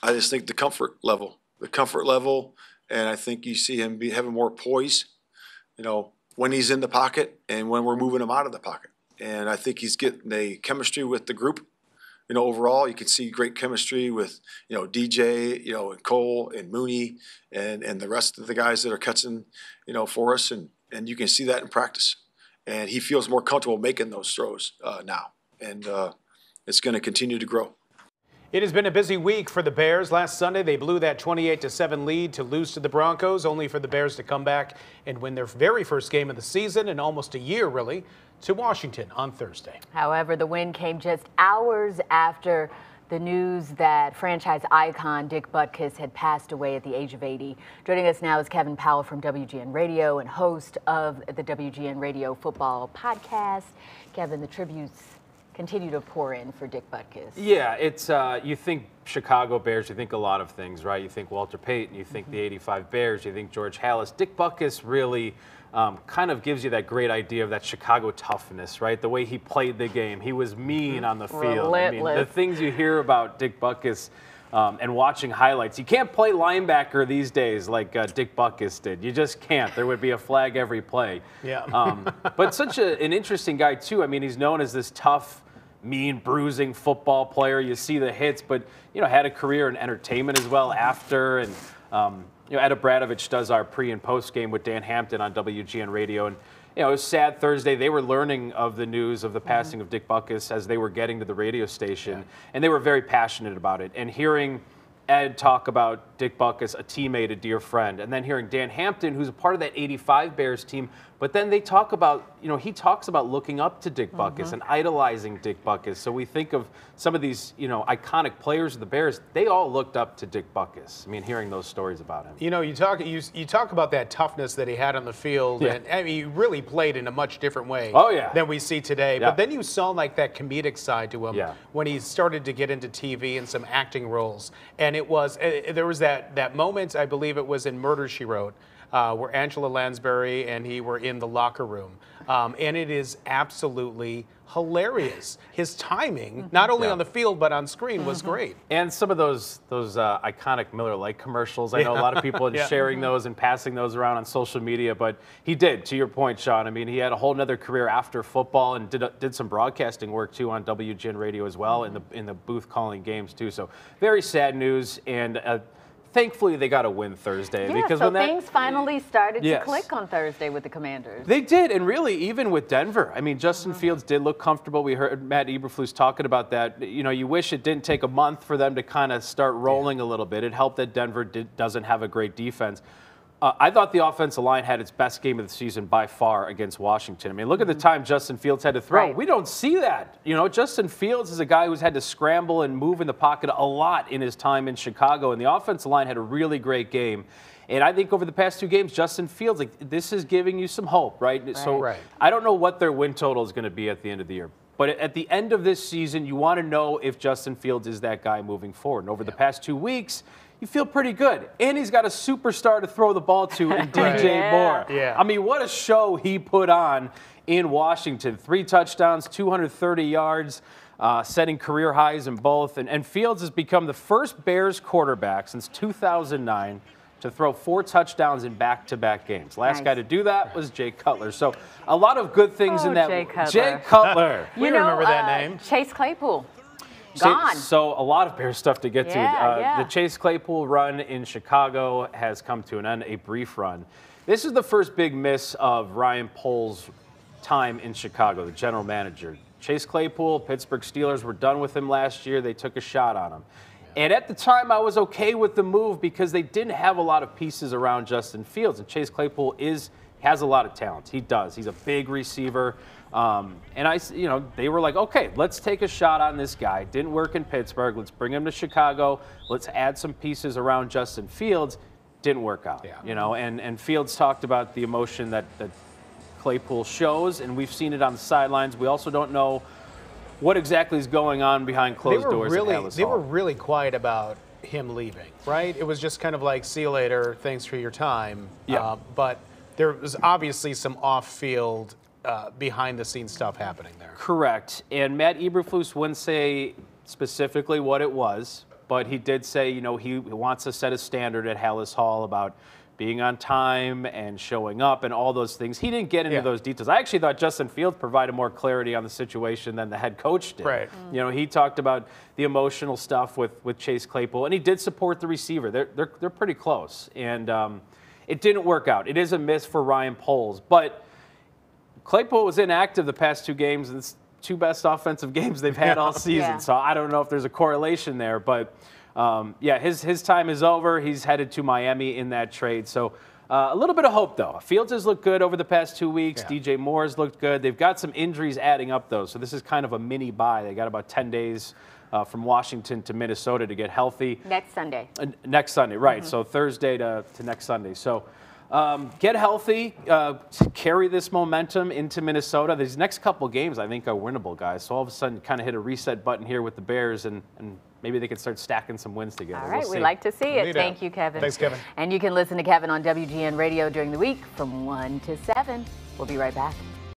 I just think the comfort level, and I think you see him having more poise, when he's in the pocket and when we're moving him out of the pocket. And I think he's getting a chemistry with the group. Overall, you can see great chemistry with, DJ, and Cole and Mooney and the rest of the guys that are catching, for us. And you can see that in practice. And he feels more comfortable making those throws now. And it's going to continue to grow. It has been a busy week for the Bears. Last Sunday, they blew that 28-7 lead to lose to the Broncos, only for the Bears to come back and win their very first game of the season in almost a year, really, to Washington on Thursday. However, the win came just hours after the news that franchise icon Dick Butkus had passed away at the age of 80. Joining us now is Kevin Powell from WGN Radio and host of the WGN Radio Football Podcast. Kevin, the tributes continue to pour in for Dick Butkus. Yeah, it's you think Chicago Bears, you think a lot of things, right? You think Walter Payton, you think the '85 Bears, you think George Halas. Dick Butkus really kind of gives you that great idea of that Chicago toughness, right? The way he played the game. He was mean on the field. Relentless. I mean, the things you hear about Dick Butkus and watching highlights. You can't play linebacker these days like Dick Butkus did. You just can't. There would be a flag every play. Yeah. But such an interesting guy, too. I mean, he's known as this tough, mean, bruising football player. You see the hits, but, had a career in entertainment as well after. And, Ed Abradovich does our pre and post game with Dan Hampton on WGN Radio. And, it was sad Thursday. They were learning of the news of the passing of Dick Butkus as they were getting to the radio station. And they were very passionate about it. And hearing Ed talk about Dick Butkus, a teammate, a dear friend, and then hearing Dan Hampton, who's a part of that '85 Bears team, but then they talk about, he talks about looking up to Dick Butkus and idolizing Dick Butkus. So we think of some of these, iconic players of the Bears. They all looked up to Dick Butkus. I mean, hearing those stories about him. You talk about that toughness that he had on the field, and I mean, he really played in a much different way than we see today. But then you saw like that comedic side to him when he started to get into TV and some acting roles. And it was there was that moment, I believe it was in Murder, She Wrote, where Angela Lansbury and he were in the locker room. And it is absolutely hilarious. His timing, not only on the field but on screen, was great. And some of those iconic Miller Lite commercials. I know a lot of people are sharing those and passing those around on social media, but he did, to your point, Sean. I mean, he had a whole nother career after football and did some broadcasting work too on WGN Radio as well in the booth calling games too. So very sad news, and thankfully, they got a win Thursday. Because things finally started to click on Thursday with the Commanders. They did, and really, even with Denver. I mean, Justin Fields did look comfortable. We heard Matt Eberflus talking about that. You wish it didn't take a month for them to kind of start rolling a little bit. It helped that Denver doesn't have a great defense. I thought the offensive line had its best game of the season by far against Washington. I mean, look at the time Justin Fields had to throw. We don't see that. Justin Fields is a guy who's had to scramble and move in the pocket a lot in his time in Chicago, and the offensive line had a really great game. And I think over the past two games, Justin Fields, this is giving you some hope, right? So I don't know what their win total is going to be at the end of the year. But at the end of this season, you want to know if Justin Fields is that guy moving forward. And over the past 2 weeks, you feel pretty good. And he's got a superstar to throw the ball to in DJ Moore. I mean, what a show he put on in Washington. 3 touchdowns, 230 yards, setting career highs in both. And Fields has become the first Bears quarterback since 2009 to throw 4 touchdowns in back-to-back games. Last guy to do that was Jay Cutler. So a lot of good things in that. Jay Cutler. We remember that name. Chase Claypool. Gone. So a lot of Bears stuff to get to. The Chase Claypool run in Chicago has come to an end, a brief run. This is the first big miss of Ryan Poles' time in Chicago, the general manager. Chase Claypool, Pittsburgh Steelers were done with him last year. They took a shot on him. And at the time, I was okay with the move because they didn't have a lot of pieces around Justin Fields. And Chase Claypool has a lot of talent. He does. He's a big receiver. And they were like, okay, let's take a shot on this guy. Didn't work in Pittsburgh. Let's bring him to Chicago. Let's add some pieces around Justin Fields. Didn't work out. And Fields talked about the emotion that Claypool shows, and we've seen it on the sidelines. We also don't know what exactly is going on behind closed doors at Halas Hall. They were really quiet about him leaving, right? It was just kind of like, see you later, thanks for your time. But there was obviously some off-field, behind-the-scenes stuff happening there. Correct. And Matt Eberflus wouldn't say specifically what it was, but he did say, you know, he wants to set a standard at Hallis Hall about being on time and showing up and all those things. He didn't get into those details. I actually thought Justin Fields provided more clarity on the situation than the head coach did. Right. You know, he talked about the emotional stuff with Chase Claypool, and he did support the receiver. They're pretty close, and it didn't work out. It is a miss for Ryan Poles, but Claypool was inactive the past 2 games, and it's 2 best offensive games they've had all season. So I don't know if there's a correlation there, but his time is over. He's headed to Miami in that trade. So a little bit of hope, though. Fields has looked good over the past 2 weeks. DJ Moore has looked good. They've got some injuries adding up, though. So this is kind of a mini bye. They got about 10 days from Washington to Minnesota to get healthy. Next Sunday. Next Sunday, right. So Thursday to next Sunday. So get healthy, carry this momentum into Minnesota. These next couple games, I think, are winnable, guys. So all of a sudden, kind of hit a reset button here with the Bears, and maybe they can start stacking some wins together. All right, we like to see it. Thank you, Kevin. Thanks, Kevin. And you can listen to Kevin on WGN Radio during the week from 1 to 7. We'll be right back.